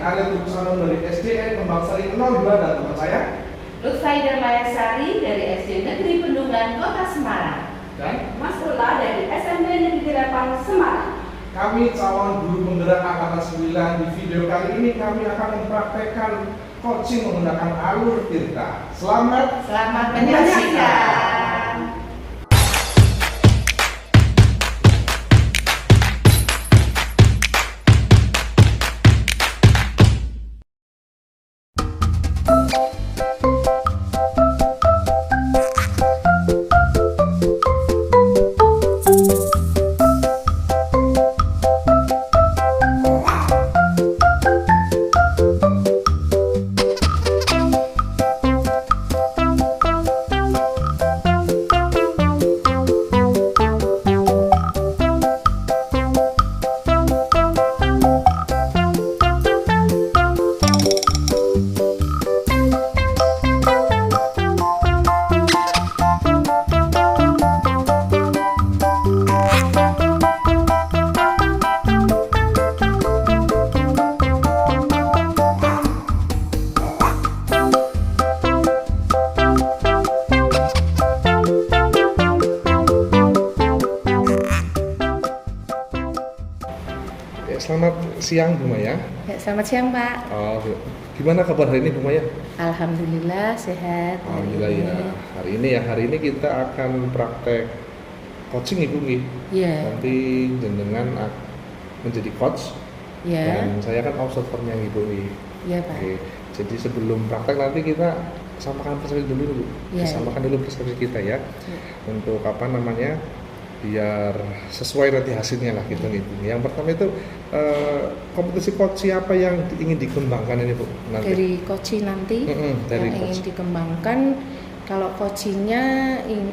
Arya Tubusanun dari SDN Kembang Sari 02 dan teman saya Lutfaida Mayasari dari SD Negeri Bendungan Kota Semarang dan Mas Ula dari SMP Negeri 8 Semarang. kami calon guru penggerak angkatan 9. Di video kali ini kami akan mempraktekkan coaching menggunakan alur tirta. Selamat Menyaksikan. Selamat siang Bu Maya. Ya, selamat siang Pak. Oh, gimana kabar hari ini Bu Maya? Alhamdulillah sehat. Alhamdulillah ya. Hari ini kita akan praktek coaching Ibu nggih. Iya. Nanti jenengan menjadi coach. Iya. Dan saya kan observernya Ibu nih. Iya Pak. Oke. Jadi sebelum praktek nanti kita samakan persepsi dulu Bu. Iya. Samakan dulu persepsi kita ya. Iya. Untuk apa namanya? Biar sesuai nanti hasilnya lah gitu nih. Yang pertama itu kompetisi coach siapa yang ingin dikembangkan ini Bu? Nanti. Dari coaching nanti dari yang coach. ingin dikembangkan, kalau coachingnya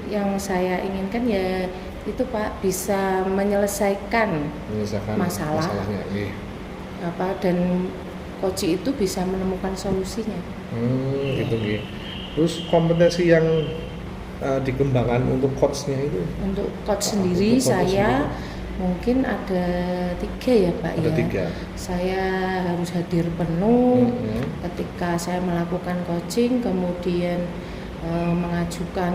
yang saya inginkan ya itu Pak bisa menyelesaikan masalahnya. Iya. Dan coach itu bisa menemukan solusinya. Gitu nggih. Terus kompetensi yang dikembangkan untuk coachnya itu? Untuk coach sendiri saya mungkin ada 3 ya Pak. Ada 3. Saya harus hadir penuh ketika saya melakukan coaching, kemudian mengajukan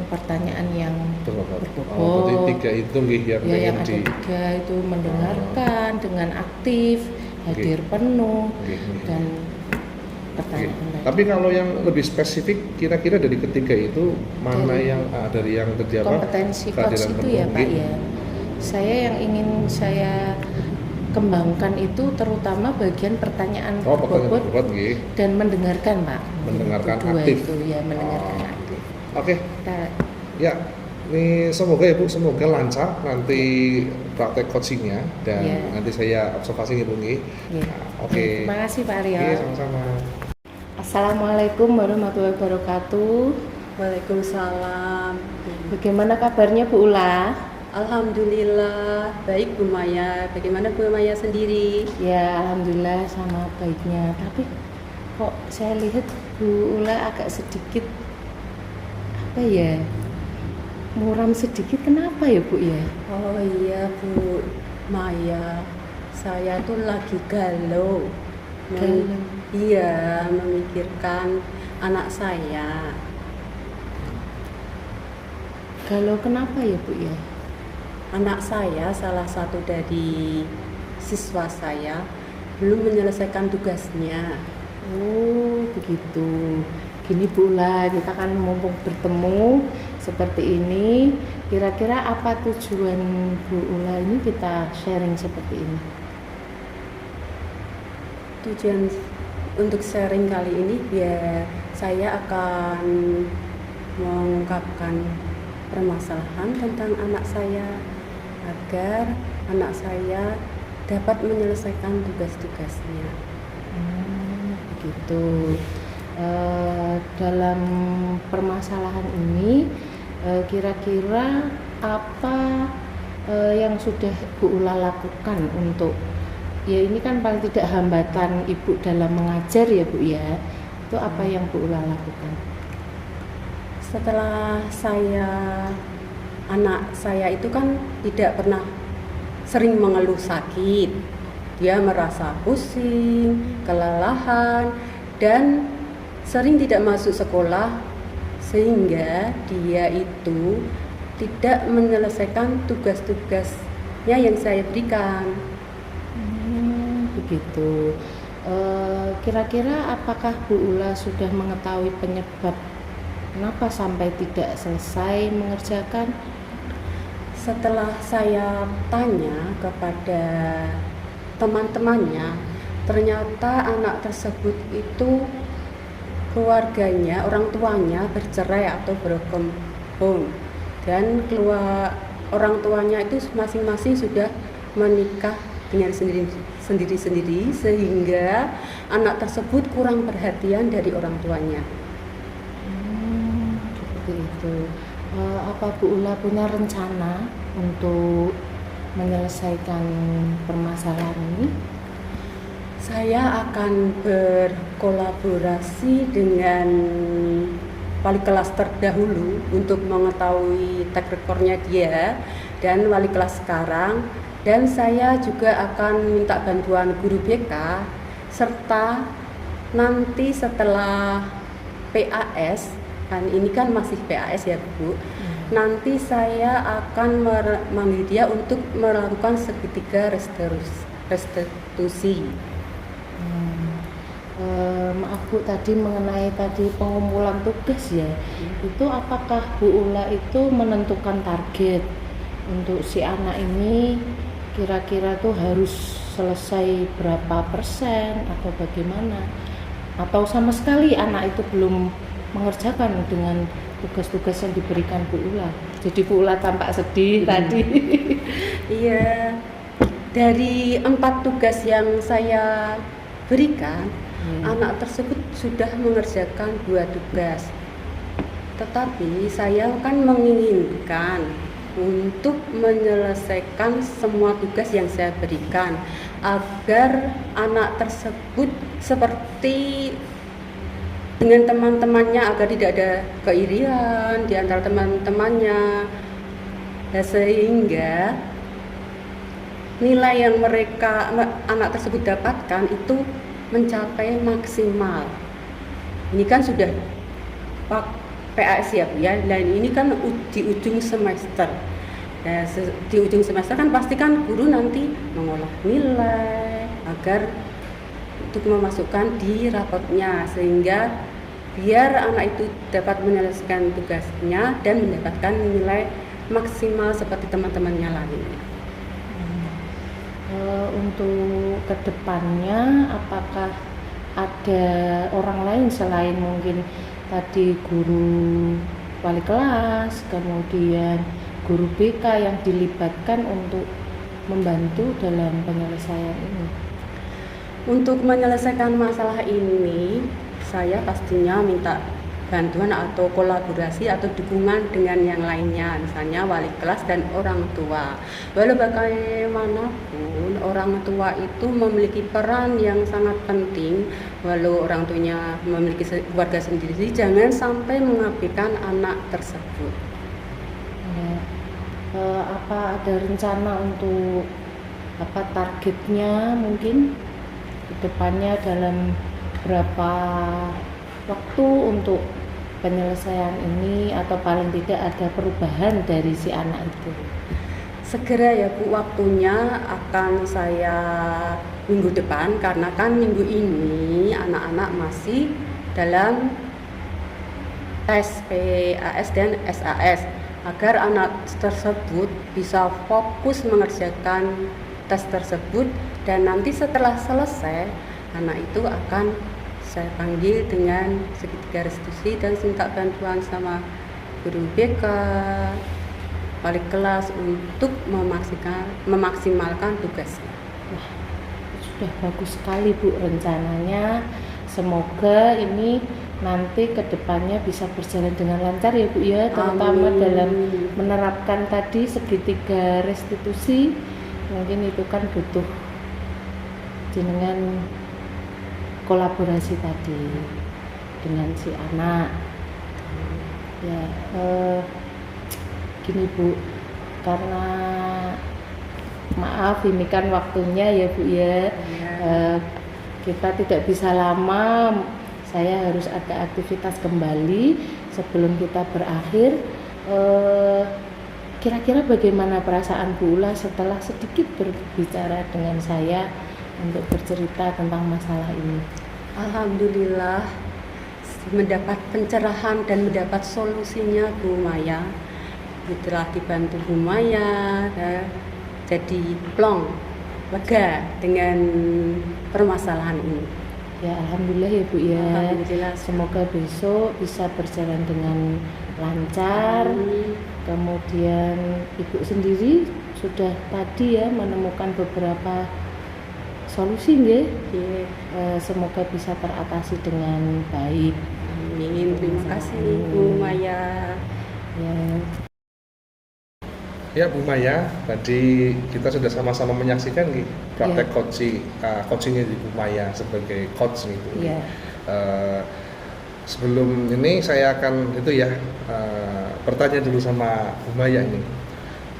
pertanyaan yang berbobot. Berarti 3 itu nggih yang ada 3 itu mendengarkan dengan aktif, hadir penuh dan pertanyaan. Tapi kalau yang lebih spesifik, kira-kira dari ketiga itu mana dari yang terjadi kompetensi coach itu ya Pak ya. Saya yang ingin saya kembangkan itu terutama bagian pertanyaan berbobot dan mendengarkan Pak. Mendengarkan aktif. Itu ya mendengarkan aktif. Oke. Ya, ini semoga ya Bu, semoga lancar nanti praktek coachingnya dan nanti saya observasi Ibu nggih. Oke. Terima kasih Pak Aryo. Oke, sama-sama. Assalamualaikum warahmatullahi wabarakatuh. Waalaikumsalam. Bagaimana kabarnya Bu Ula? Alhamdulillah baik Bu Maya. Bagaimana Bu Maya sendiri? Ya alhamdulillah sama baiknya. Tapi kok saya lihat Bu Ula agak sedikit muram sedikit. Kenapa ya Bu ya? Oh iya Bu Maya, saya tuh lagi galau. Iya, memikirkan anak saya. Galau kenapa ya Bu ya? Anak saya salah satu dari siswa saya belum menyelesaikan tugasnya. Oh begitu. Gini Bu Ula, kita kan mumpung bertemu seperti ini, kira-kira apa tujuan Bu Ula ini kita sharing seperti ini? Tujuan untuk sharing kali ini biar saya akan mengungkapkan permasalahan tentang anak saya agar anak saya dapat menyelesaikan tugas-tugasnya. Begitu. Dalam permasalahan ini kira-kira apa yang sudah Bu Ula lakukan untuk ini kan paling tidak hambatan Ibu dalam mengajar ya Bu ya, itu apa yang Bu Ula lakukan? Setelah anak saya itu kan tidak pernah sering mengeluh sakit, dia merasa pusing, kelelahan, dan sering tidak masuk sekolah sehingga dia itu tidak menyelesaikan tugas-tugasnya yang saya berikan. Begitu. Kira-kira apakah Bu Ula sudah mengetahui penyebab kenapa sampai tidak selesai mengerjakan? Setelah saya tanya kepada teman-temannya, ternyata anak tersebut itu keluarganya, orang tuanya bercerai atau broken home, dan orang tuanya itu masing-masing sudah menikah dengan sendiri-sendiri sehingga anak tersebut kurang perhatian dari orang tuanya. Seperti itu. Apa Bu Ula punya rencana untuk menyelesaikan permasalahan ini? Saya akan berkolaborasi dengan wali kelas terdahulu untuk mengetahui track recordnya dia dan wali kelas sekarang, dan saya juga akan minta bantuan guru BK, serta nanti setelah PAS, kan ini kan masih PAS ya Bu, nanti saya akan memanggil dia untuk melakukan segitiga restitusi. Maaf Bu, tadi mengenai pengumpulan tugas ya, itu apakah Bu Ula itu menentukan target untuk si anak ini kira-kira tuh harus selesai berapa persen atau bagaimana, atau sama sekali anak itu belum mengerjakan dengan tugas-tugas yang diberikan Bu Ula? Jadi Bu Ula tampak sedih tadi. Iya, dari 4 tugas yang saya berikan, anak tersebut sudah mengerjakan 2 tugas. Tetapi saya kan menginginkan untuk menyelesaikan semua tugas yang saya berikan agar anak tersebut seperti dengan teman-temannya, agar tidak ada keirian di antara teman-temannya, dan sehingga nilai yang anak tersebut dapatkan itu mencapai maksimal. Ini kan sudah PAS ya Bu ya, dan ini kan di ujung semester. Nah, di ujung semester kan pasti kan guru nanti mengolah nilai agar untuk memasukkan di rapotnya, sehingga biar anak itu dapat menyelesaikan tugasnya dan mendapatkan nilai maksimal seperti teman-temannya lainnya. Untuk kedepannya apakah ada orang lain selain mungkin tadi guru wali kelas, kemudian guru BK yang dilibatkan untuk membantu dalam penyelesaian ini? Untuk menyelesaikan masalah ini, saya pastinya minta bantuan atau kolaborasi atau dukungan dengan yang lainnya, misalnya wali kelas dan orang tua. Walau bagaimanapun orang tua itu memiliki peran yang sangat penting. Walau orang tuanya memiliki keluarga sendiri, jangan sampai mengabaikan anak tersebut. Ya. Apa ada rencana untuk targetnya mungkin kedepannya dalam berapa waktu untuk penyelesaian ini, atau paling tidak ada perubahan dari si anak itu? Segera ya Bu, waktunya akan saya minggu depan, karena kan minggu ini anak-anak masih dalam tes PAS dan SAS, agar anak tersebut bisa fokus mengerjakan tes tersebut, dan nanti setelah selesai anak itu akan saya panggil dengan segitiga restitusi dan minta bantuan sama guru BK, wali kelas untuk memaksimalkan tugasnya. Wah, sudah bagus sekali Bu rencananya. Semoga ini nanti kedepannya bisa berjalan dengan lancar ya Bu ya, terutama dalam menerapkan tadi segitiga restitusi. Mungkin itu kan butuh jenengan kolaborasi tadi dengan si anak ya. Gini Bu, karena maaf ini kan waktunya ya Bu ya. Kita tidak bisa lama, saya harus ada aktivitas kembali sebelum kita berakhir. Kira-kira bagaimana perasaan Bu Ula setelah sedikit berbicara dengan saya untuk bercerita tentang masalah ini? Alhamdulillah mendapat pencerahan dan mendapat solusinya Bu Maya. Setelah dibantu Bu Maya, jadi plong, lega dengan permasalahan ini. Ya alhamdulillah ya Bu ya. Alhamdulillah. Semoga besok bisa berjalan dengan lancar. Kemudian Ibu sendiri sudah tadi ya menemukan beberapa solusi nggih. Semoga bisa teratasi dengan baik. Amin. Terima kasih Bu Maya. Ya. Ya Bu Maya, tadi kita sudah sama-sama menyaksikan nih praktek coachingnya di Bu Maya sebagai coach gitu. Iya. Sebelum ini saya akan bertanya dulu sama Bu Maya nih.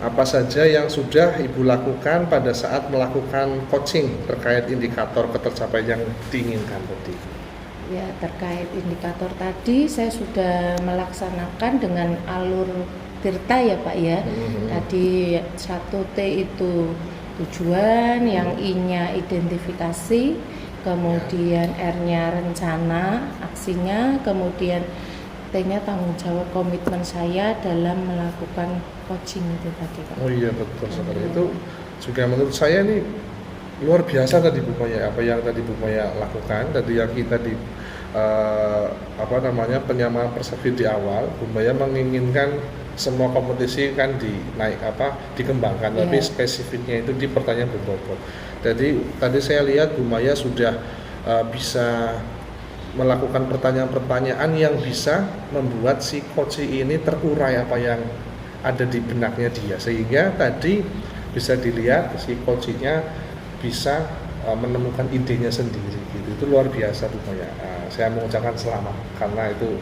Apa saja yang sudah Ibu lakukan pada saat melakukan coaching terkait indikator ketercapaian yang diinginkan tadi? Ya, terkait indikator tadi saya sudah melaksanakan dengan alur Tirta ya Pak ya. Tadi 1T itu tujuan, yang I-nya identifikasi, kemudian R-nya rencana aksinya, kemudian T-nya tanggung jawab komitmen saya dalam melakukan coaching itu tadi Pak. Oh iya betul sekali. Itu juga menurut saya nih luar biasa tadi Bu Maya, apa yang tadi Bu Maya lakukan. Tadi yang kita di penyamaan persepsi di awal, Bu Maya menginginkan semua kompetisi kan dikembangkan, tapi spesifiknya itu di pertanyaan berbobot. Jadi tadi saya lihat Bu Maya sudah bisa melakukan pertanyaan-pertanyaan yang bisa membuat si coach ini terurai apa yang ada di benaknya dia, sehingga tadi bisa dilihat si coach-nya bisa menemukan idenya sendiri gitu. Itu luar biasa Bu Maya. Saya mengucapkan selamat karena itu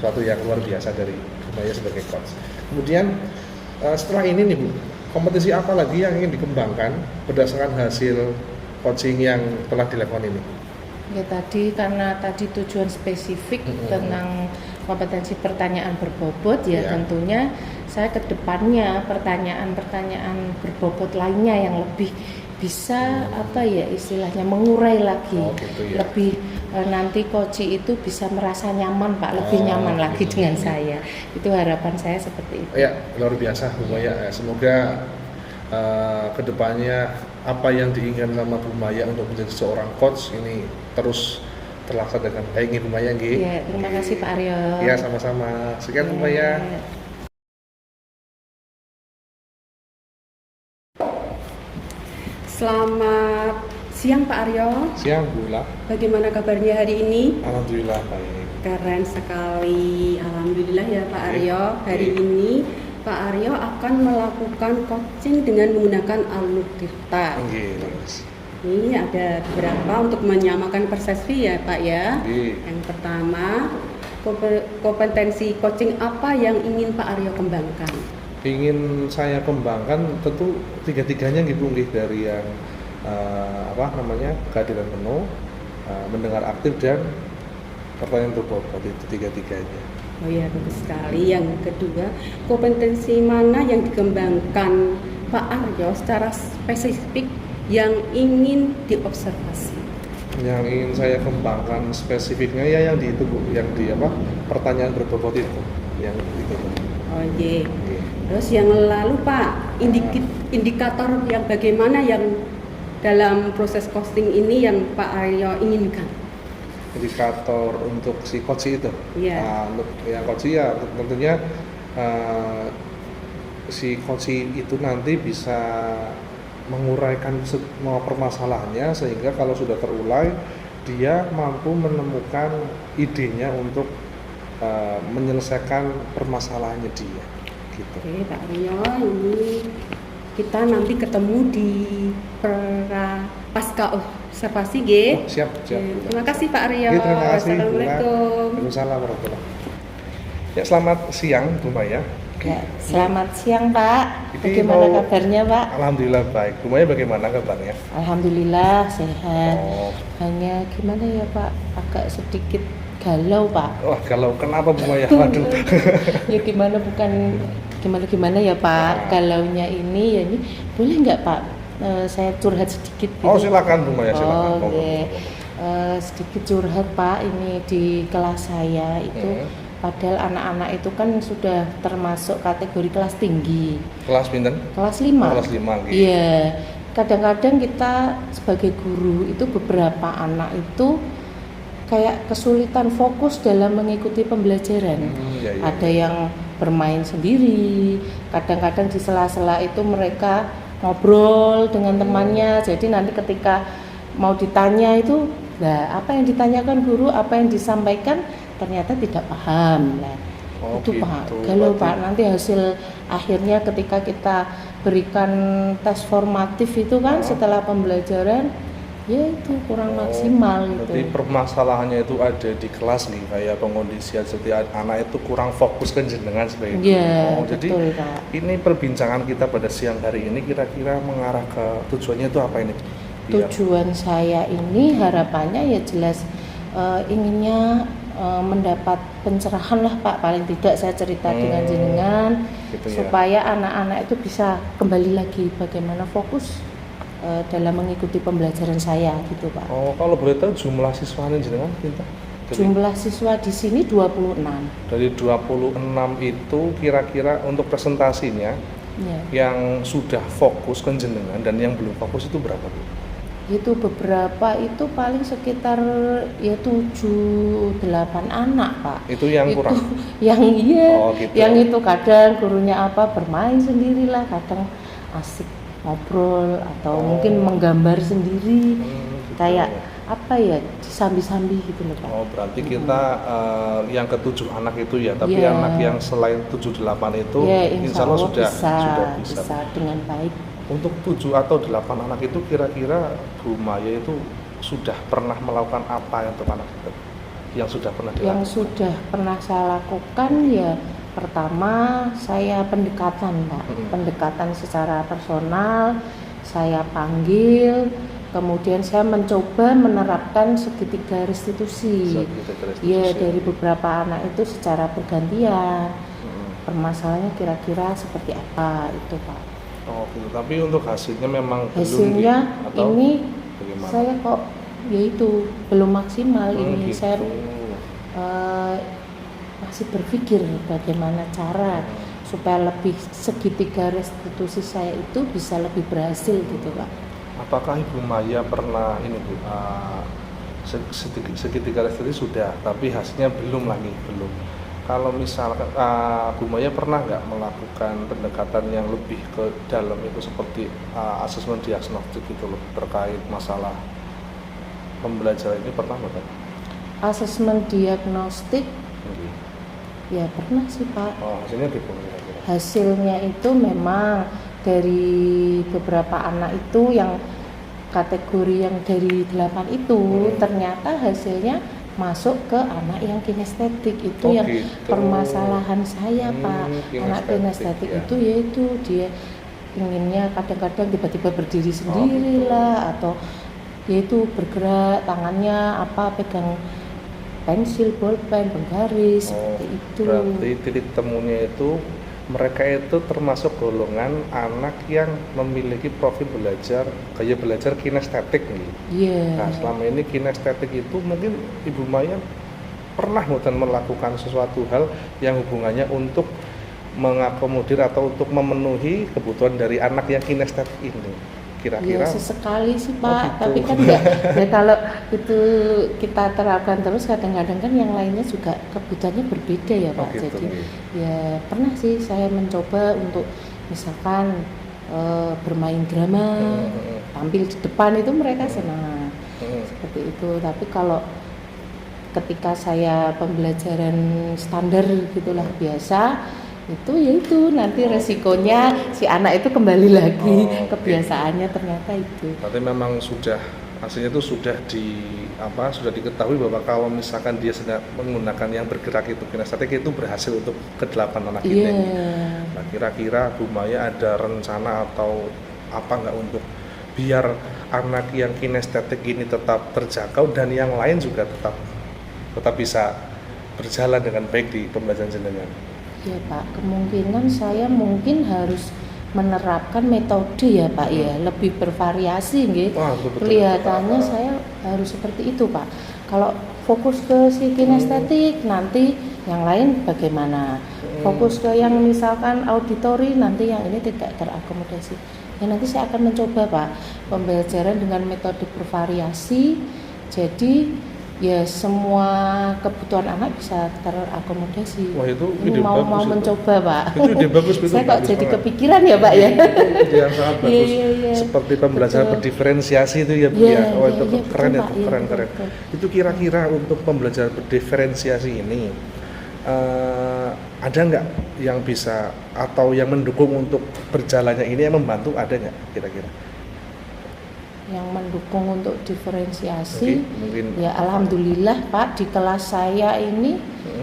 suatu yang luar biasa dari Bu Maya sebagai coach. Kemudian setelah ini nih Bu, kompetisi apa lagi yang ingin dikembangkan berdasarkan hasil coaching yang telah dilakukan ini? Ya tadi karena tadi tujuan spesifik tentang kompetensi pertanyaan berbobot ya, tentunya saya ke depannya pertanyaan-pertanyaan berbobot lainnya yang lebih bisa istilahnya mengurai lagi, lebih nanti coach itu bisa merasa nyaman Pak, lebih nyaman lagi dengan saya. Itu harapan saya seperti itu. Ya luar biasa Bu Maya. Semoga kedepannya apa yang diinginkan sama Bu Maya untuk menjadi seorang coach ini terus terlaksana dengan baik Bu Maya nggih. Ya, terima kasih Pak Aryo. Ya, sama-sama. Sekian Bu Maya. Selamat siang Pak Aryo. Siang Bu Ula. Bagaimana kabarnya hari ini? Alhamdulillah baik. Keren sekali. Alhamdulillah ya Pak Aryo. Hari ini Pak Aryo akan melakukan coaching dengan menggunakan alur Tirta. Ini ada beberapa untuk menyamakan persepsi ya Pak ya. Yang pertama, kompetensi coaching apa yang ingin Pak Aryo kembangkan? Ingin saya kembangkan tentu tiga-tiganya gitu dari yang kehadiran penuh, mendengar aktif dan pertanyaan berbobot, itu tiga-tiganya. Oh ya, bagus sekali. Yang kedua, kompetensi mana yang dikembangkan Pak Aryo secara spesifik yang ingin diobservasi? Yang ingin saya kembangkan spesifiknya ya yang di itu Bu, yang di pertanyaan berbobot itu, yang itu. Oh iya. Terus yang lalu Pak, indikator yang bagaimana yang dalam proses costing ini yang Pak Aryo inginkan? Indikator untuk si coach itu. Iya. Untuk yang coach ya tentunya si coach itu nanti bisa menguraikan semua permasalahannya sehingga kalau sudah terurai dia mampu menemukan idenya untuk menyelesaikan permasalahannya dia. Gitu. Oke Pak Aryo, ini kita nanti ketemu di pasca observasi G. Siap. Terima kasih Pak Aryo. Terima kasih. Assalamualaikum. Waalaikumsalam warahmatullahi wabarakatuh. Ya, selamat siang Bu Maya. Ya, selamat siang Pak. Ini Bagaimana mau- kabarnya Pak? Alhamdulillah baik. Bu Maya bagaimana kabarnya? Alhamdulillah sehat. Oh, Hanya gimana ya Pak? Agak sedikit galau Pak. wah kalau kenapa Bu Maya? Waduh. Ya gimana bukan gimana ya Pak? Galaunya ini ya ini boleh nggak Pak? Saya curhat sedikit gitu. Oh silakan Bu Maya silakan. Oh, oke. Sedikit curhat Pak, ini di kelas saya itu padahal anak-anak itu kan sudah termasuk kategori kelas tinggi, Kelas pinten? kelas 5. Kelas 5 gitu. Iya, kadang-kadang kita sebagai guru itu beberapa anak itu kayak kesulitan fokus dalam mengikuti pembelajaran. Iya, iya. Ada yang bermain sendiri, kadang-kadang di sela-sela itu mereka ngobrol dengan temannya. Jadi nanti ketika mau ditanya itu, nah apa yang ditanyakan guru, apa yang disampaikan ternyata tidak paham. Nah, Oh, itu gitu. Pak, galau Berarti- Pak. Nanti hasil akhirnya ketika kita berikan tes formatif itu kan setelah pembelajaran, ya itu kurang maksimal Berarti gitu. permasalahannya itu ada di kelas nih, kayak pengondisian seperti anak itu kurang fokus kan jenengan sebagai guru. Iya, Jadi betul Pak. ini perbincangan kita pada siang hari ini kira-kira mengarah ke tujuannya itu apa ini? Biar- Tujuan saya ini harapannya ya jelas inginnya mendapat pencerahan lah Pak, paling tidak saya cerita dengan jenengan gitu ya. supaya anak-anak itu bisa kembali lagi bagaimana fokus dalam mengikuti pembelajaran saya gitu Pak. Oh, kalau boleh tahu jumlah siswanya jenengan pinta? Jumlah siswa di sini 26. Dari 26 itu kira-kira untuk presentasinya Ya. yang sudah fokus kan jenengan dan yang belum fokus itu berapa Bu? Itu beberapa itu paling sekitar ya 7-8 anak Pak. Itu yang Itu kurang. yang iya, Oh, gitu. yang itu kadang gurunya apa bermain sendirilah, kadang asik ngobrol atau mungkin menggambar sendiri, Gitu. kayak apa ya disambi-sambi gitu loh Pak. Oh, berarti kita yang ketujuh anak itu ya, tapi Iya. anak yang selain 78 itu Ya, insya Allah sudah bisa dengan baik. Untuk 7 atau 8 anak itu kira-kira Bu Maya itu sudah pernah melakukan apa untuk anak itu? Yang sudah pernah dilakukan? Yang sudah pernah saya lakukan ya pertama saya pendekatan Pak, pendekatan secara personal, saya panggil, kemudian saya mencoba menerapkan segitiga restitusi. Segitiga restitusi. Ya dari beberapa anak itu secara bergantian. Permasalahannya kira-kira seperti apa itu Pak? Oh gitu. Tapi untuk hasilnya memang Hasilnya belum atau ini bagaimana? saya kok yaitu belum maksimal ini. Gitu. Saya masih berpikir bagaimana cara supaya lebih segitiga restitusi saya itu bisa lebih berhasil gitu Pak. Apakah Ibu Maya pernah ini Bu segitiga restitusi sudah, tapi hasilnya belum lagi belum. Kalau misalkan Bu Maya pernah nggak melakukan pendekatan yang lebih ke dalam itu seperti asesmen diagnostik gitu loh terkait masalah pembelajaran ini pernah nggak? Asesmen diagnostik Oke. ya pernah sih Pak. Oh hasilnya gimana kira-kira? Hasilnya itu memang dari beberapa anak itu yang kategori yang dari 8 itu ternyata hasilnya masuk ke anak yang kinestetik itu Oh, yang gitu. permasalahan saya Pak. Anak kinestetik ya. itu yaitu dia inginnya kadang-kadang tiba-tiba berdiri sendiri gitu. lah atau yaitu bergerak tangannya apa pegang pensil, bolpen, penggaris seperti itu. Berarti titik temunya itu mereka itu termasuk golongan anak yang memiliki profil belajar gaya belajar kinestetik nih. Iya. Nah selama ini kinestetik itu mungkin Ibu Maya pernah mungkin melakukan sesuatu hal yang hubungannya untuk mengakomodir atau untuk memenuhi kebutuhan dari anak yang kinestetik ini. Kira-kira Ya sesekali sih Pak, gitu. tapi kan enggak. Ya kalau itu kita terapkan terus kadang-kadang kan yang lainnya juga kebutuhannya berbeda ya Pak. gitu. Jadi ya pernah sih saya mencoba untuk misalkan bermain drama, tampil di depan itu mereka senang seperti itu. Tapi kalau ketika saya pembelajaran standar gitulah biasa itu ya itu nanti resikonya si anak itu kembali lagi kebiasaannya ternyata itu. berarti memang sudah Artinya itu sudah diketahui bahwa kalau misalkan dia sedang menggunakan yang bergerak itu kinestetik itu berhasil untuk ke-8 anak kita Iya. ini. Nah, kira-kira Bu Maya ada rencana atau apa nggak untuk biar anak yang kinestetik ini tetap terjangkau dan yang lain juga tetap bisa berjalan dengan baik di pembelajaran jenengan? Ya Pak, kemungkinan saya mungkin harus menerapkan metode ya Pak ya, lebih bervariasi nggih. Wah, betul. Kelihatannya saya harus seperti itu Pak. Kalau fokus ke si kinestetik, nanti yang lain bagaimana? Fokus ke yang misalkan auditori, nanti yang ini tidak terakomodasi. Ya nanti saya akan mencoba Pak, pembelajaran dengan metode bervariasi. Jadi ya semua kebutuhan anak bisa terakomodasi. Wah, itu Ini ide mau bagus itu. mencoba Pak. Itu ide bagus, betul, Saya kok bagus jadi banget. kepikiran ya Pak ya. Itu yang sangat bagus. Iya. Seperti pembelajaran Betul. berdiferensiasi itu ya Bu Iya, ya. Oh, itu iya, keren betul, itu, Pak. Iya, keren. betul. Itu kira-kira untuk pembelajaran berdiferensiasi ini ada nggak yang bisa atau yang mendukung untuk berjalannya ini, yang membantu, ada nggak kira-kira? Yang mendukung untuk diferensiasi, Oke, mungkin ya alhamdulillah Pak, di kelas saya ini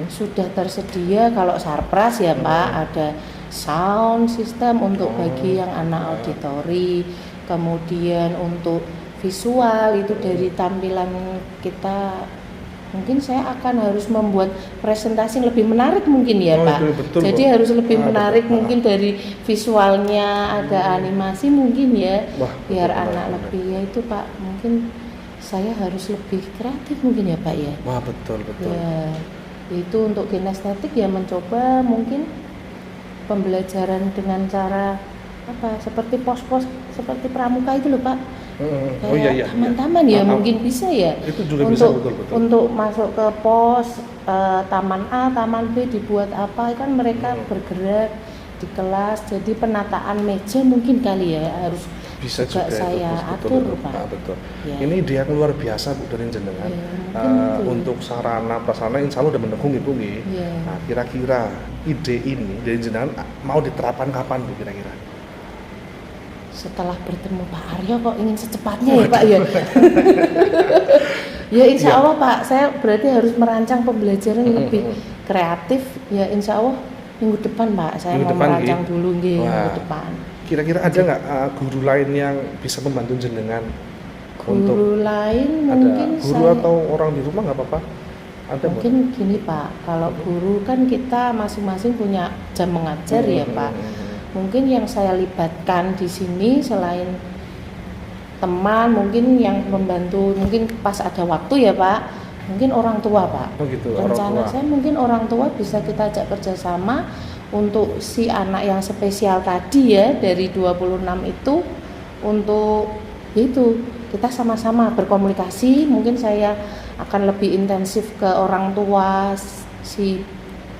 sudah tersedia kalau sarpras ya Pak, ada sound system untuk bagi yang anak auditori, kemudian untuk visual itu dari tampilan kita. Mungkin saya akan harus membuat presentasi yang lebih menarik mungkin ya Oh, Pak. itu betul, Jadi Pak. harus lebih menarik betul. mungkin dari visualnya, ada animasi mungkin ya. Wah, Biar betul, anak betul. lebih ya itu Pak, mungkin saya harus lebih kreatif mungkin ya Pak ya. Wah, betul. Ya, itu untuk kinestetik ya mencoba mungkin pembelajaran dengan cara apa seperti pos-pos seperti pramuka itu loh Pak. Oh iya, iya. Taman-taman ya Ah, mungkin bisa ya. itu juga bisa, untuk betul. untuk masuk ke pos taman A, taman B dibuat apa kan mereka bergerak di kelas. Jadi penataan meja mungkin kali ya harus Bisa juga juga saya itu, atur Pak. Nah, betul. Ya. Ini ide yang luar biasa Bu dari jenengan. Ya, mungkin itu. Untuk sarana prasarana insya Allah udah mendukung Ibu nggih. Ya. Nah, kira-kira ide ini dari jenengan mau diterapkan kapan Bu kira-kira? Setelah bertemu Pak Aryo kok ingin secepatnya ya Pak ya. Ya insya Allah Pak, saya berarti harus merancang pembelajaran yang lebih kreatif. Ya insya Allah minggu depan Pak, saya Minggu mau depan, merancang nggih? dulu nggih Wah. minggu depan. Kira-kira ada nggak guru lain yang bisa membantu jenengan untuk Guru lain ada mungkin guru saya atau orang di rumah nggak apa-apa? Ada Bu? mungkin gini Pak, kalau guru kan kita masing-masing punya jam mengajar ya Pak. Mungkin yang saya libatkan di sini selain teman, mungkin yang membantu mungkin pas ada waktu ya Pak, mungkin orang tua Pak. Oh gitu, orang Rencana tua. saya mungkin orang tua bisa kita ajak kerjasama untuk si anak yang spesial tadi ya dari 26 itu, untuk itu kita sama-sama berkomunikasi. Mungkin saya akan lebih intensif ke orang tua si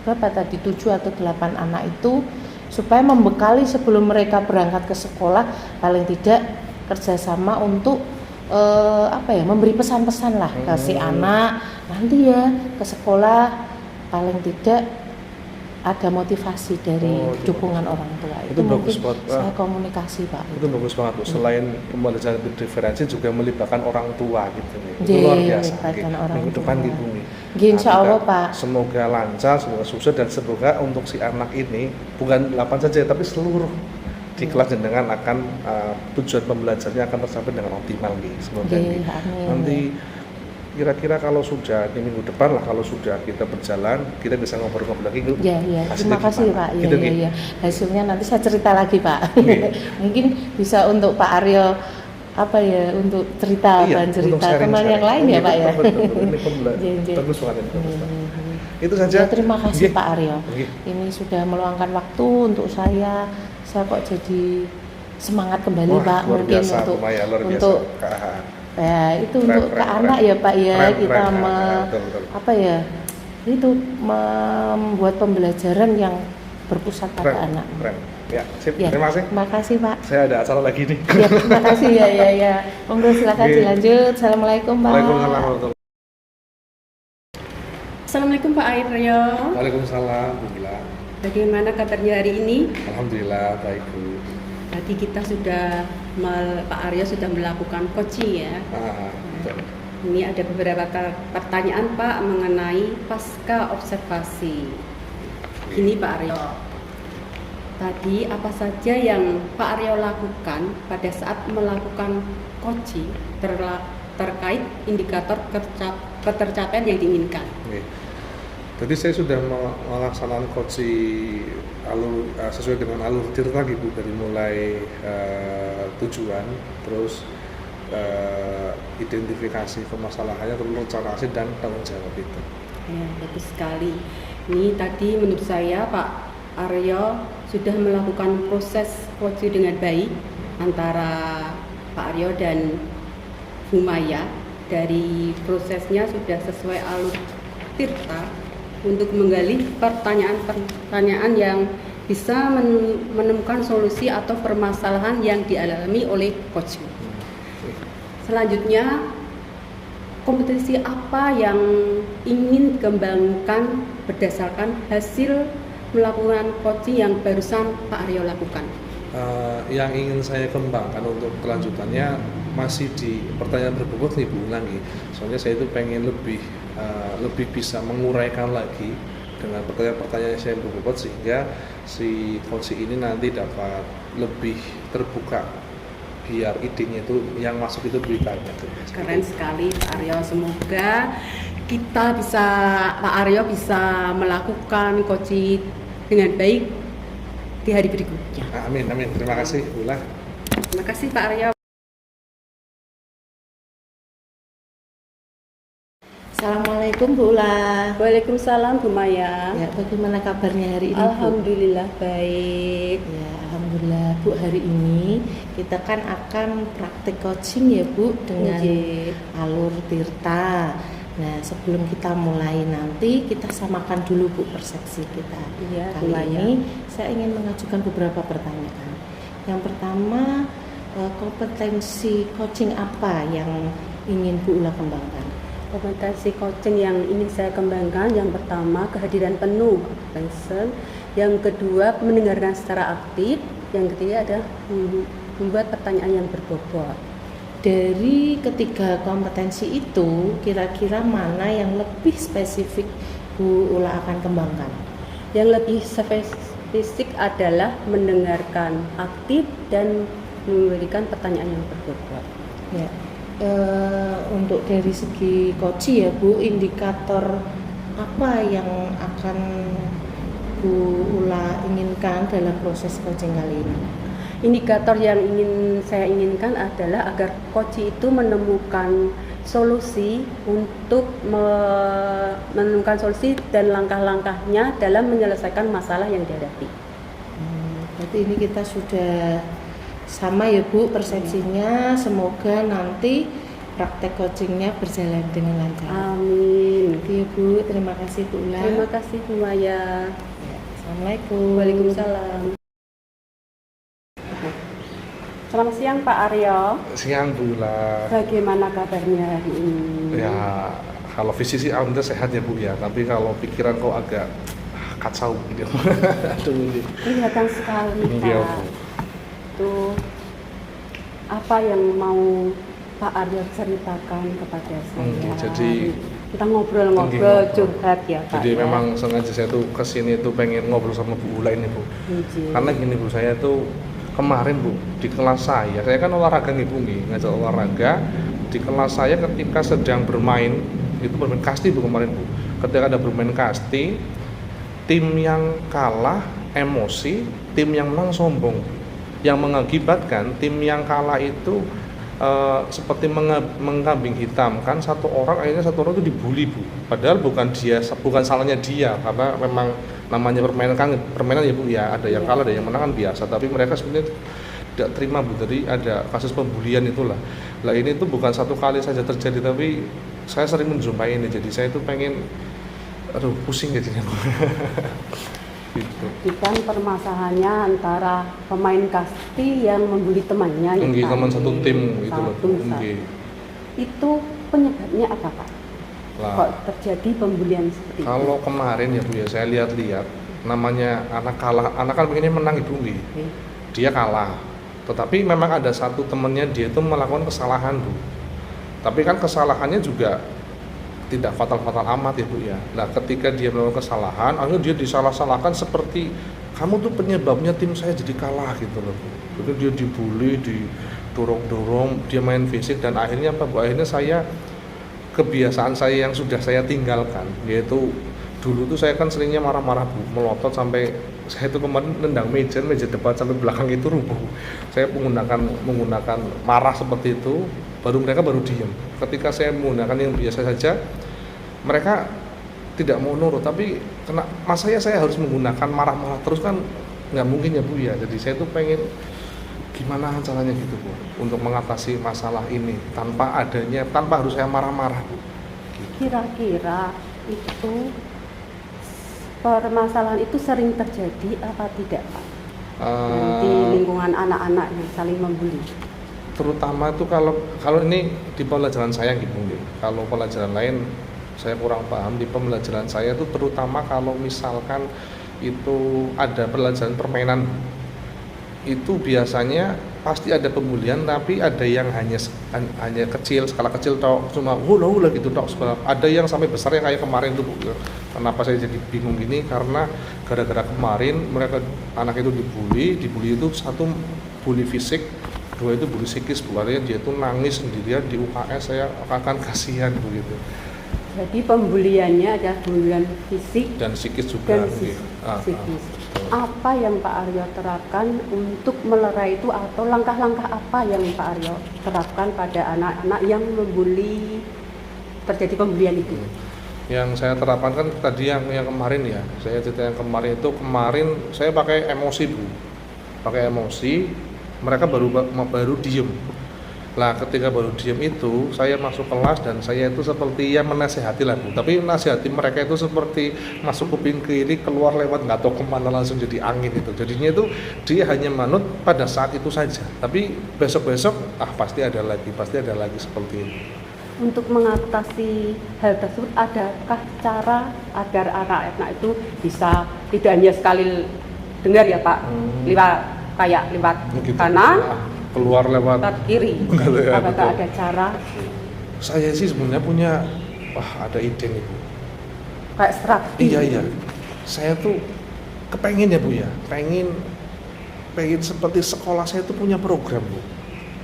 berapa tadi 7 atau 8 anak itu, supaya membekali sebelum mereka berangkat ke sekolah, paling tidak kerjasama untuk memberi pesan-pesan lah ke si anak nanti ya ke sekolah, paling tidak ada motivasi dari dukungan orang tua. Itu bagus mungkin banget. saya komunikasi Pak. Itu bagus banget Bu. Selain pembelajaran berdiferensi juga melibatkan orang tua gitu nih. Itu Iya, luar biasa. melibatkan Nggih. orang Minggu depan tua. gitu nih. Nggih, insya Nah, Allah, kita Pak. Semoga lancar, semoga sukses, dan semoga untuk si anak ini bukan 8 saja tapi seluruh di kelas jenengan akan tujuan pembelajarannya akan tercapai dengan optimal nih. Semoga Nggih, nih. amin. Nanti kira-kira kalau sudah di minggu depan lah, kalau sudah kita berjalan, kita bisa ngobrol-ngobrol lagi. Ya, ya. Hasilnya Terima kasih gimana? Pak. Ya, Gitu, ya, Nggih. ya. Hasilnya nanti saya cerita lagi Pak. Nggih. Mungkin bisa untuk Pak Aryo apa ya, untuk cerita Iya, bahan untuk cerita sharing-sharing. teman yang lain ya Oh, Pak ya. betul, betul. Ini pembelajaran Iya, iya. bagus banget ini, bagus banget. Hmm. Itu saja. Ya, terima kasih Nggih. Pak Aryo. Nggih. Ini sudah meluangkan waktu untuk saya. Saya kok jadi semangat kembali Wah, Pak, luar mungkin biasa, untuk Bu Maya, luar biasa. untuk KH. ya itu Keren, untuk keren, ke keren. anak ya Pak ya, Keren, kita keren. Betul, betul. apa ya, itu membuat pembelajaran yang berpusat pada Keren, anak. keren. Ya, sip. Ya, Terima kasih. terima kasih Pak. Saya ada acara lagi nih. Ya, terima kasih ya, ya, ya. Monggo silakan Nggih. dilanjut. Assalamualaikum Pak. Waalaikumsalam warahmatullahi Assalamualaikum Pak Aryo. Waalaikumsalam. Alhamdulillah. Bagaimana kabarnya hari ini? Alhamdulillah baik Bu. Tadi kita sudah Pak Aryo sudah melakukan coaching ya. Betul. Ini ada beberapa pertanyaan Pak mengenai pasca observasi. Gini Pak Aryo, tadi apa saja yang Pak Aryo lakukan pada saat melakukan coaching terkait indikator ketercapaian yang diinginkan? Oke. Jadi saya sudah melaksanakan coaching sesuai dengan alur tirta gitu, dari mulai tujuan, terus identifikasi permasalahannya, terus rencana aksi dan tanggung jawab itu. Ya, bagus sekali. Ini tadi menurut saya Pak Aryo sudah melakukan proses coaching dengan baik antara Pak Aryo dan Bu Maya. Dari prosesnya sudah sesuai alur tirta untuk menggali pertanyaan-pertanyaan yang bisa menemukan solusi atau permasalahan yang dialami oleh coach. Selanjutnya, kompetensi apa yang ingin dikembangkan berdasarkan hasil melakukan coaching yang barusan Pak Aryo lakukan? Yang ingin saya kembangkan untuk kelanjutannya masih di pertanyaan berbobot nih Bu ulangi. Soalnya saya itu pengen lebih bisa menguraikan lagi dengan pertanyaan-pertanyaan saya berbobot, sehingga si coaching ini nanti dapat lebih terbuka, biar idenya itu yang masuk itu lebih banyak. Keren sekali Pak Aryo, semoga Pak Aryo bisa melakukan coaching dengan baik di hari berikutnya. Amin, amin. Terima kasih Bu Ulah. Terima kasih Pak Aryo. Assalamualaikum Bu Ula. Waalaikumsalam Bu Maya. Ya, bagaimana kabarnya hari ini, Bu? Alhamdulillah baik. Ya, alhamdulillah Bu. Hari ini kita kan akan praktik coaching ya Bu, dengan alur tirta. Nah, sebelum kita mulai nanti kita samakan dulu Bu persepsi kita. Iya, Kali ini saya ingin mengajukan beberapa pertanyaan. Yang pertama, kompetensi coaching apa yang ingin Bu Ula kembangkan? Kompetensi coaching yang ingin saya kembangkan, yang pertama kehadiran penuh attention, yang kedua mendengarkan secara aktif, yang ketiga adalah membuat pertanyaan yang berbobot. Dari ketiga kompetensi itu, kira-kira mana yang lebih spesifik Bu Ula akan kembangkan? Yang lebih spesifik adalah mendengarkan aktif dan memberikan pertanyaan yang berbobot. Ya. Untuk dari segi coaching ya Bu, indikator apa yang akan Bu Ula inginkan dalam proses coaching kali ini? Indikator yang saya inginkan adalah agar coach itu menemukan solusi untuk menemukan solusi dan langkah-langkahnya dalam menyelesaikan masalah yang dihadapi. Berarti ini kita sudah sama ya Bu persepsinya. Semoga nanti praktek coachingnya berjalan dengan lancar. Amin. Oke Bu, terima kasih Bu Ula. Terima kasih Bu Maya. Assalamualaikum. Waalaikumsalam. Selamat siang Pak Aryo. Siang Bu Ula. Bagaimana kabarnya hari ini? Ya, kalau visi sih alhamdulillah sehat ya Bu ya, tapi kalau pikiran kok agak kacau gitu. Aduh. Kelihatan sekali Iya, Pak. Bu. Itu apa yang mau Pak Aryo ceritakan kepada saya? Jadi kita ngobrol-ngobrol ngobrol. curhat ya Pak. Jadi ya? memang sengaja saya tuh kesini tuh pengen ngobrol sama Bu Ula ini Bu. Karena gini Bu, saya tuh kemarin Bu di kelas saya kan olahraga nih Bu, ngajak olahraga di kelas saya ketika sedang bermain kasti Bu kemarin Bu. Ketika ada bermain kasti, tim yang kalah emosi, tim yang menang sombong. Yang mengakibatkan tim yang kalah itu seperti mengkambing hitamkan satu orang, akhirnya satu orang itu dibully Bu. Padahal bukan salahnya dia, karena memang namanya permainan ya Bu ya, ada yang kalah ada yang menang kan biasa, tapi mereka sebenarnya tidak terima Bu. Jadi ada kasus pembulian itulah. Lah ini tuh bukan satu kali saja terjadi, tapi saya sering menjumpai ini. Jadi saya itu pengen pusing jadinya Bu. Gitu. Kan permasalahannya antara pemain kasti yang membuli temannya. Teman satu tim itu loh. Itu penyebabnya apa Pak? Lah, kok terjadi pembulian seperti itu? Kalau kemarin ya Bu ya, saya lihat namanya anak kalah, anak kan pengennya menang Ibu. Dia kalah. Tetapi memang ada satu temennya dia itu melakukan kesalahan Bu. Tapi kan kesalahannya juga tidak fatal-fatal amat ya Bu ya. Nah ketika dia melakukan kesalahan, akhirnya dia disalah-salahkan seperti kamu tuh penyebabnya tim saya jadi kalah gitu loh Bu. Jadi dia dibully, didorong-dorong, dia main fisik dan akhirnya apa Bu? Akhirnya saya kebiasaan saya yang sudah saya tinggalkan, yaitu dulu tuh saya kan seringnya marah-marah Bu, melotot sampai saya itu kemarin nendang meja depan sampai belakang itu rubuh. Saya menggunakan marah seperti itu, baru diem. Ketika saya menggunakan yang biasa saja, mereka tidak mau nurut. Tapi masanya saya harus menggunakan marah-marah terus kan nggak mungkin ya Bu ya. Jadi saya tuh pengen gimana caranya gitu Bu, untuk mengatasi masalah ini tanpa harus saya marah-marah Bu. Kira-kira itu permasalahan itu sering terjadi apa tidak Pak? Di lingkungan anak-anak yang saling membuli. Terutama itu kalau ini di pembelajaran saya gitu mungkin. Kalau pelajaran lain saya kurang paham. Di pembelajaran saya itu terutama kalau misalkan itu ada pelajaran permainan, itu biasanya pasti ada pembulian, tapi ada yang hanya skala kecil tok, cuma hula gitu tok. Ada yang sampai besar yang kayak kemarin tuh Bu. Kenapa saya jadi bingung gini? Karena gara-gara kemarin anak itu dibully itu satu bully fisik, dua itu bully psikis Bu. Artinya dia tuh nangis sendirian di UKS, saya akan kasihan begitu. Jadi pembuliannya ada pembulian fisik Dan psikis juga. dan psikis. Apa yang Pak Aryo terapkan untuk melerai itu, atau langkah-langkah apa yang Pak Aryo terapkan pada anak-anak yang terjadi pembulian itu? Yang saya terapkan kan tadi yang kemarin ya, saya cerita yang kemarin saya pakai emosi Bu, mereka baru diem. Lah ketika baru diem itu saya masuk kelas dan saya itu seperti yang menasehati lah Bu, tapi nasihati mereka itu seperti masuk kuping kiri keluar lewat nggak tahu kemana, langsung jadi angin itu. Jadinya itu dia hanya manut pada saat itu saja, tapi besok pasti ada lagi seperti itu. Untuk mengatasi hal tersebut, adakah cara agar anak-anak itu bisa tidak hanya sekali dengar ya Pak, lewat Gitu. kanan, Keluar lewat kiri? Ya, Apakah ada cara? Saya sih sebenarnya ada ide nih Bu. Kayak strategi? Iya. Saya tuh kepengen ya Bu ya, pengen seperti sekolah saya tuh punya program Bu.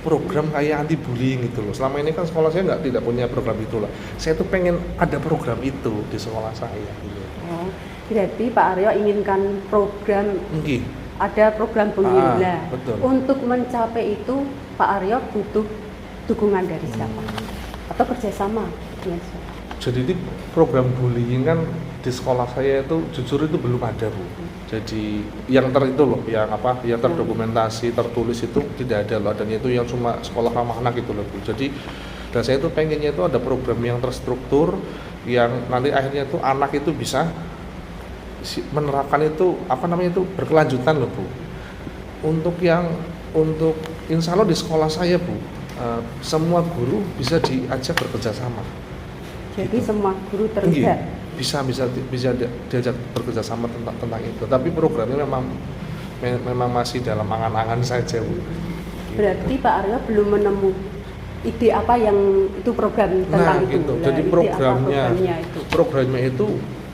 Program kayak anti bullying gitu loh. Selama ini kan sekolah saya tidak punya program itu lah. Saya tuh pengen ada program itu di sekolah saya gitu. Oh, jadi Pak Aryo inginkan program, ada program penggila. Betul. Untuk mencapai itu Pak Aryo butuh dukungan dari siapa? Atau kerjasama dengan siapa? Jadi ini program bullying kan di sekolah saya itu jujur itu belum ada Bu. Jadi yang terdokumentasi, tertulis itu tidak ada loh. Dan itu yang cuma sekolah ramah anak gitu loh Bu. Jadi dan saya itu pengennya itu ada program yang terstruktur, yang nanti akhirnya itu anak itu bisa menerapkan itu berkelanjutan loh Bu. Untuk insya Allah di sekolah saya Bu, semua guru bisa diajak bekerja sama. Jadi gitu. semua guru terlibat? Bisa diajak bekerja sama tentang itu. Tapi programnya memang masih dalam angan-angan saja Bu. Gitu. Berarti Pak Aryo belum menemukan ide apa yang itu program tentang itu. Gitu. Jadi programnya itu.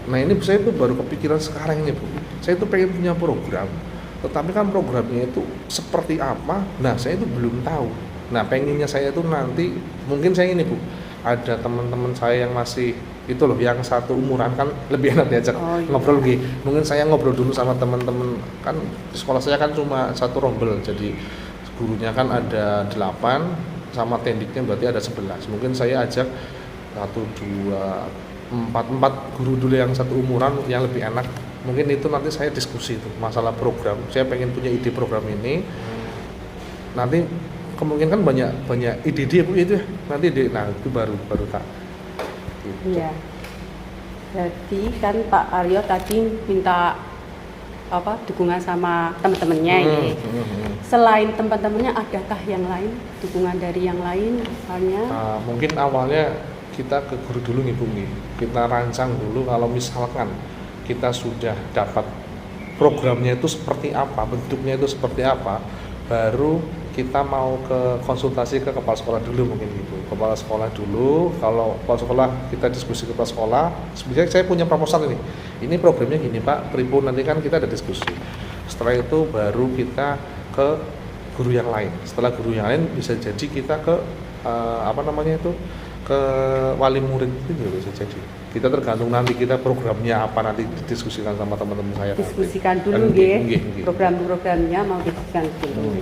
Nah ini saya itu baru kepikiran sekarang ini Bu. Saya itu pengen punya program, tetapi kan programnya itu seperti apa, nah saya itu belum tahu. Nah pengennya saya itu nanti, mungkin saya ini Bu, ada teman-teman saya yang masih itu loh, yang satu umuran kan lebih enak diajak ngobrol gitu. Mungkin saya ngobrol dulu sama teman-teman, kan di sekolah saya kan cuma satu rombel, jadi gurunya kan ada 8, sama tendiknya berarti ada 11. Mungkin saya ajak 1, 2, 4 guru dulu yang satu umuran yang lebih enak. Mungkin itu nanti saya diskusi itu masalah program. Saya pengen punya ide program ini. Nanti kemungkinan kan banyak ide Bu itu ya. Nanti itu baru tak. Gitu. Iya. Jadi kan Pak Aryo tadi minta dukungan sama teman-temannya ini. Selain teman-temannya, adakah yang lain, dukungan dari yang lain misalnya? Mungkin awalnya kita ke guru dulu nih Bu, kita rancang dulu kalau misalkan kita sudah dapat programnya itu seperti apa, bentuknya itu seperti apa, baru kita mau ke konsultasi ke kepala sekolah dulu mungkin gitu. Kepala sekolah dulu, kalau kepala sekolah kita diskusi ke kepala sekolah, sebenarnya saya punya proposal ini. Ini programnya gini Pak, pripun nanti kan kita ada diskusi. Setelah itu baru kita ke guru yang lain. Setelah guru yang lain bisa jadi kita ke ke wali murid itu juga bisa jadi. Kita tergantung nanti kita programnya apa nanti didiskusikan sama teman-teman saya. Diskusikan nanti. dulu Nggih. program-programnya mau diskusikan dulu.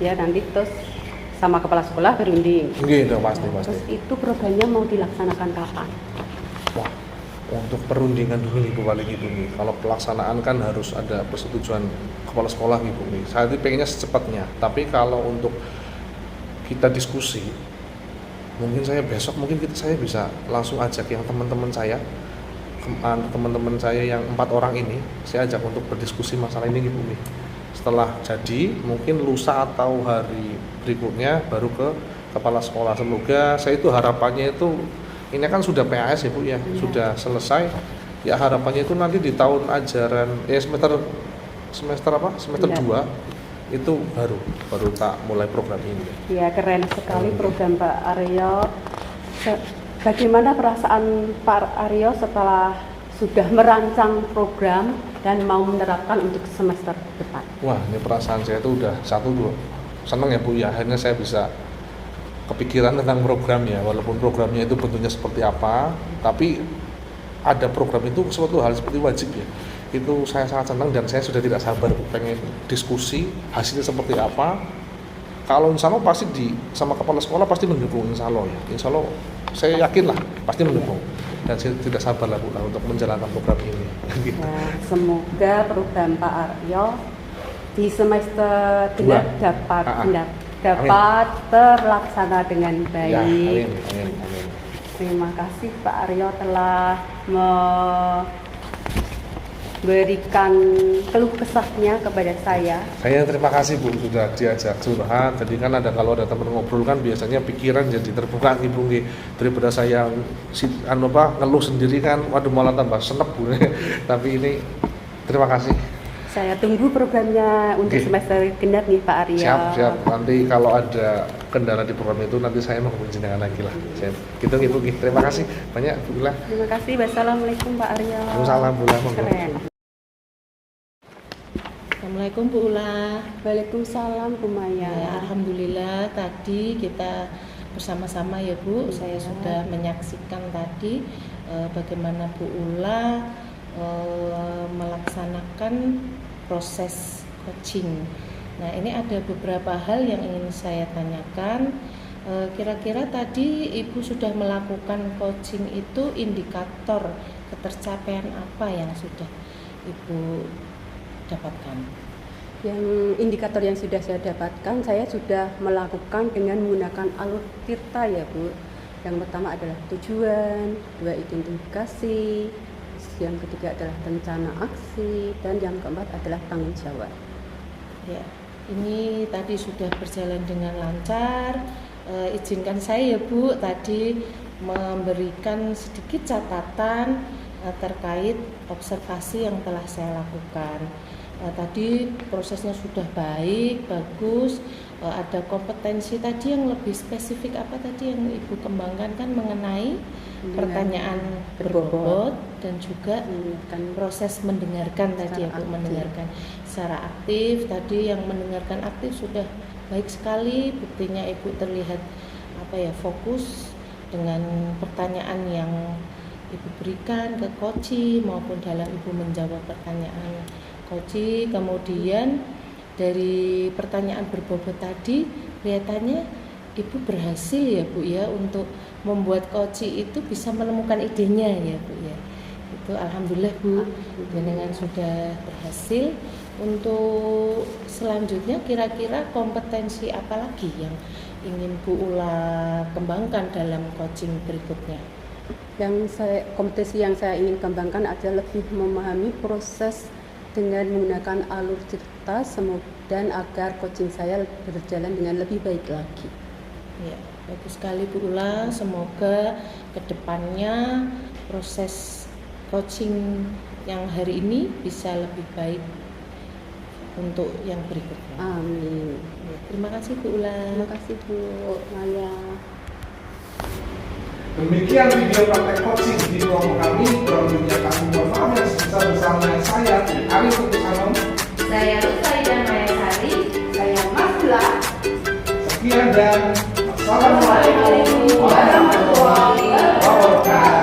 Ya nanti terus sama kepala sekolah berunding. Nggih, pasti. Terus itu programnya mau dilaksanakan kapan? Wah, untuk perundingan dulu nih Bu paling Ibu nih. Kalau pelaksanaan kan harus ada persetujuan kepala sekolah Ibu nih. Saya pengennya secepatnya. Tapi kalau untuk kita diskusi, mungkin saya besok saya bisa langsung ajak yang teman-teman saya yang 4 orang ini, saya ajak untuk berdiskusi masalah ini Ibu nih. Setelah jadi mungkin lusa atau hari berikutnya baru ke kepala sekolah. Semoga saya itu harapannya itu ini kan sudah PAS ya Bu ya, sudah selesai. Ya harapannya itu nanti di tahun ajaran semester 2 itu baru tak mulai program ini. Ya keren sekali program Pak Aryo. Bagaimana perasaan Pak Aryo setelah sudah merancang program dan mau menerapkan untuk semester depan? Wah, ini perasaan saya itu udah 1-2 senang ya Bu ya, akhirnya saya bisa kepikiran tentang programnya, walaupun programnya itu bentuknya seperti apa, tapi ada program itu suatu hal seperti wajib ya. Itu saya sangat senang dan saya sudah tidak sabar pengen diskusi hasilnya seperti apa. Kalau insya Allah pasti sama kepala sekolah pasti mendukung, insya Allah ya. Insya Allah saya yakin lah pasti mendukung dan saya tidak sabar lah Bu untuk menjalankan program ini. Nah, semoga program Pak Aryo di semester genap dapat terlaksana dengan baik. Ya, amin. Terima kasih Pak Aryo telah memberikan keluh kesahnya kepada saya. Saya terima kasih Bu sudah diajak curhat. Jadi kan kalau ada teman ngobrol kan biasanya pikiran jadi terbuka Ibu nggih. Daripada saya ngeluh sendiri kan waduh malah tambah senep Bu. Tapi ini terima kasih. Saya tunggu programnya untuk semester genap nih Pak Aryo. Siap. Nanti kalau ada kendala di program itu nanti saya menghubungi jenengan lagi lah. Gitu Ibu. Terima kasih banyak Bu Ula. Terima kasih. Wassalamualaikum Pak Aryo. Waalaikumsalam Bu Ula. Keren. Assalamualaikum Bu Ula. Waalaikumsalam Bu Maya. Ya, alhamdulillah tadi kita bersama-sama ya Bu, saya sudah menyaksikan tadi bagaimana Bu Ula melaksanakan proses coaching. Nah, ini ada beberapa hal yang ingin saya tanyakan. Kira-kira tadi Ibu sudah melakukan coaching itu indikator ketercapaian apa yang sudah Ibu dapatkan? Yang indikator yang sudah saya dapatkan, saya sudah melakukan dengan menggunakan alur tirta ya Bu. Yang pertama adalah tujuan, 2 identifikasi, yang ketiga adalah rencana aksi, dan yang keempat adalah tanggung jawab. Ya, ini tadi sudah berjalan dengan lancar. Izinkan saya ya Bu tadi memberikan sedikit catatan terkait observasi yang telah saya lakukan. Tadi prosesnya sudah baik, bagus. Ada kompetensi tadi yang lebih spesifik apa tadi yang Ibu kembangkan kan mengenai pertanyaan berbobot dan juga proses mendengarkan tadi ya Bu, mendengarkan secara aktif. Tadi yang mendengarkan aktif sudah baik sekali, buktinya Ibu terlihat fokus dengan pertanyaan yang Ibu berikan ke coach maupun dalam Ibu menjawab pertanyaan coach. Kemudian dari pertanyaan berbobot tadi kelihatannya Ibu berhasil ya Bu ya untuk membuat coach itu bisa menemukan idenya ya Bu ya. Itu alhamdulillah Bu, dengan sudah berhasil. Untuk selanjutnya kira-kira kompetensi apa lagi yang ingin Bu Ula kembangkan dalam coaching berikutnya? Kompetensi yang saya ingin kembangkan adalah lebih memahami proses dengan menggunakan alur cerita dan agar coaching saya berjalan dengan lebih baik lagi. Ya, bagus sekali Bu Ula. Semoga kedepannya proses coaching yang hari ini bisa lebih baik untuk yang berikutnya. Amin. Ya, terima kasih Bu Ula. Terima kasih Bu Maya. Demikian video praktek coaching di kelompok kami. Kurang lebihnya kami mohon maaf yang sebesar-besarnya. Saya Ari Putusanom. Saya Rusaida Mayasari. Saya Mas Ula. Sekian dan assalamualaikum warahmatullahi wabarakatuh.